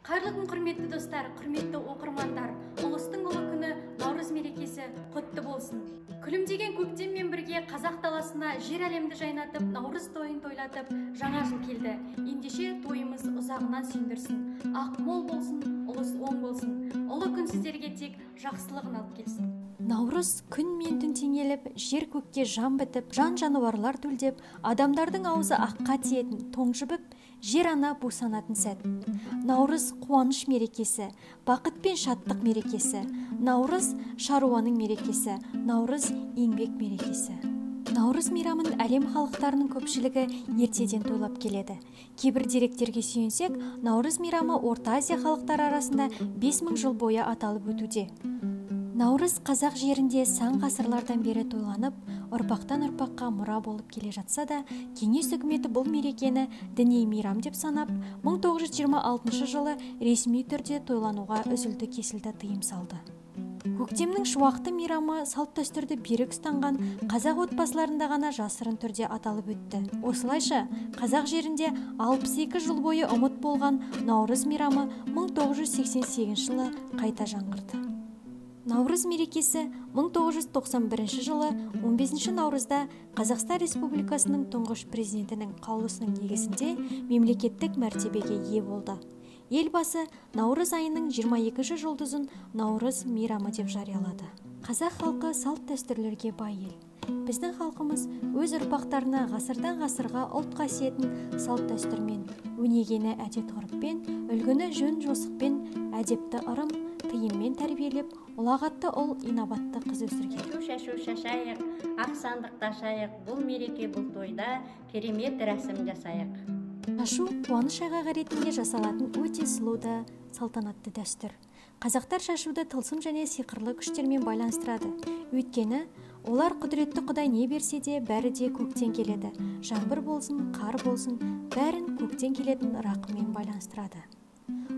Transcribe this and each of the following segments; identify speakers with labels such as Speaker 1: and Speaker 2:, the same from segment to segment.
Speaker 1: Қайырлы күн, құрметті достар, құрметті оқырмандар. Ұлыстың ұлы күні Наурыз мерекесі құтты болсын. Күлімдеген көктеммен бірге қазақ даласына жер әлемді жайнатып, Наурыз тойын тойлатып, жаңа жыл келді. Ендеше тойымыз ұзағынан сүйіндірсін. Ақ мол болсын, ұлыс оң болсын. Ұлы күн сіздерге тек жақсылығын алып келсін.
Speaker 2: Наурыз күн мен түн теңеліп, жер көкке жан бітіп, жан жануарлар төлдеп, адамдардың аузы аққа тиетін, тоң жібіп, жер ана бусанатын сәт. Наурыз қуаныш мерекесі, бақыт пен шаттық мерекесі. Наурыз шаруаның мерекесі, Наурыз еңбек мерекесі. Наурыз мейрамын әлем халықтарының көпшілігі ертеден тойлап келеді. Кейбір деректерге сүйенсек, Наурыз мейрамы Орта Азия халықтары арасында 5000 жыл бойы аталып өтуде. Наурыз қазақ жерінде сан ғасырлардан бері тойланып, ұрпақтан ұрпаққа мұра болып келе жатса да, кеңес үкіметі бұл мерекені діни мейрам деп санап, 1926 жылы ресми түрде тойлануға үзілді-кесілді тыйым салды. Көктемнің шуақты мейрамы салт-дәстүрді берік ұстанған қазақ отбасыларында ғана жасырын түрде аталып өтті. Осылайша, қазақ жерінде 62 жыл бойы ұмыт болған Наурыз мейрамы 1988 жылы қайта жаңғырды. Наурыз мерекесі 1991 жылы 15 наурызда Қазақстан Республикасының тұңғыш президентінің қаулысының негізінде мемлекеттік мәртебеге ие болды. Елбасы Наурыз айының 22 жұлдызын Наурыз мейрамы деп жариялады. Қазақ халқы салт-дәстүрлерге бай ел. Біздің халқымыз өз ұрпақтарына ғасырдан ғасырға ұлт қасиетін салт-дәстүрмен, өнегені әдет-ғұрыппен, үлгіні жөн-жосықпен, әдепті ырым, тыйыммен тәрбиелеп, ұлағатты ұл, инабатты қыз өсірген.
Speaker 3: Шашу шашайық, ақ сандық ташайық, бұл мереке бұл тойда керемет рәсім жасайық.
Speaker 2: Шашу қуаныш айғағы ретінде жасалатын өте сұлу да салтанатты дәстүр. Қазақтар шашуды тылсым және сиқырлы күштермен байланыстырады. Өйткені олар құдіретті Құдай не берсе де бәрі де көктен келеді. Жаңбыр болсын, қар болсын, бәрін көктен келетін рақыммен байланыстырады.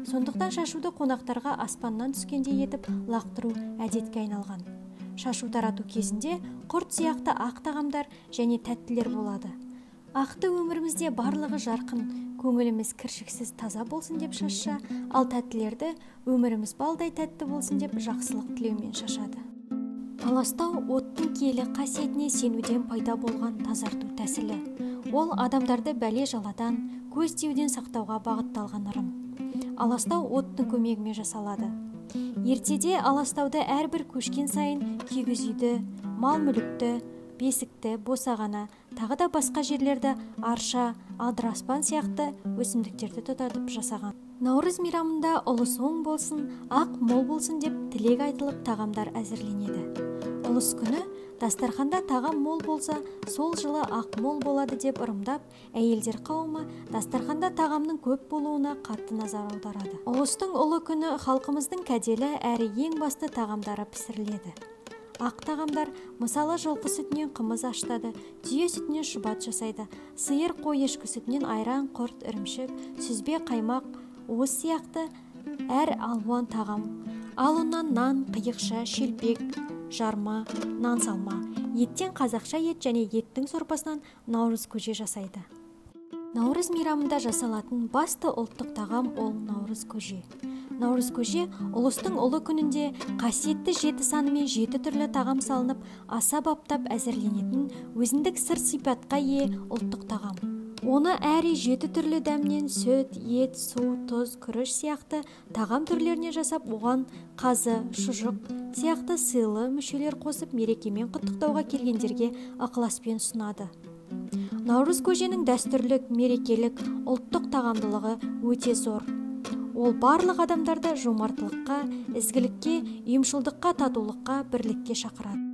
Speaker 2: Сондықтан шашуды қонақтарға аспаннан түскендей етіп лақтыру әдетке айналған. Шашу тарату кезінде құрт сияқты ақ тағамдар және тәттілер болады. Ақты өмірімізде барлығы жарқын, көңіліміз кіршіксіз таза болсын деп шашса, ал тәттілерді өміріміз балдай тәтті болсын деп жақсылық тілеумен шашады. Аластау оттың киелі қасиетіне сенуден пайда болған тазарту тәсілі. Ол адамдарды бәле жаладан, көз тиюден сақтауға бағытталған ырым. Аластау оттың көмегімен жасалады. Ертеде аластауды әрбір көшкен сайын кигіз үйді, мал-мүлікті, бесікті, босағана, тағы да басқа жерлерді арша, адыраспан сияқты өсімдіктерді тұтатып жасаған. Наурыз мейрамында ұлыс оң болсын, ақ мол болсын деп тілек айтылып тағамдар әзірленеді. Ұлыс күні дастарханда тағам мол болса, сол жылы ақ мол болады деп ырымдап, әйелдер қауымы дастарханда тағамның көп болуына қатты назар аударады. Ұлыстың ұлы күні халқымыздың кәделі әрі ең басты тағамдары пісіріледі. Ақ тағамдар, мысалы жылқы сүтінен қымыз ашытады, түйе сүтінен шұбат жасайды, сиыр, қой, ешкі сүтінен айран, құрт, ірімшік, сүзбе, қаймақ, уыз сияқты әр алуан тағам. Ал оннан нан, қиықша, шелпек, жарма, нан салма. Еттен қазақша ет және еттің сорпасынан наурыз көже жасайды. Наурыз мейрамында жасалатын басты ұлттық тағам ол наурыз көже. Наурыз көже ұлыстың ұлы күнінде қасиетті 7 санымен 7 түрлі тағам салынып, аса баптап әзірленетін өзіндік сыр сипатқа ие ұлттық тағам. Оны әр 7 түрлі дәмнен сүт, ет, су, тұз, күріш сияқты тағам түрлеріне жасап, оған қазы, шұжық сияқты сыйлы мүшелер қосып, мерекемен құттықтауға келгендерге ықыласпен ұсынады. Наурыз көженің дәстүрлік, мерекелік, ұлттық тағамдылығы өте зор. Ол барлық адамдарды жомарттылыққа, ізгілікке, ұйымшылдыққа, татулыққа, бірлікке шақырады.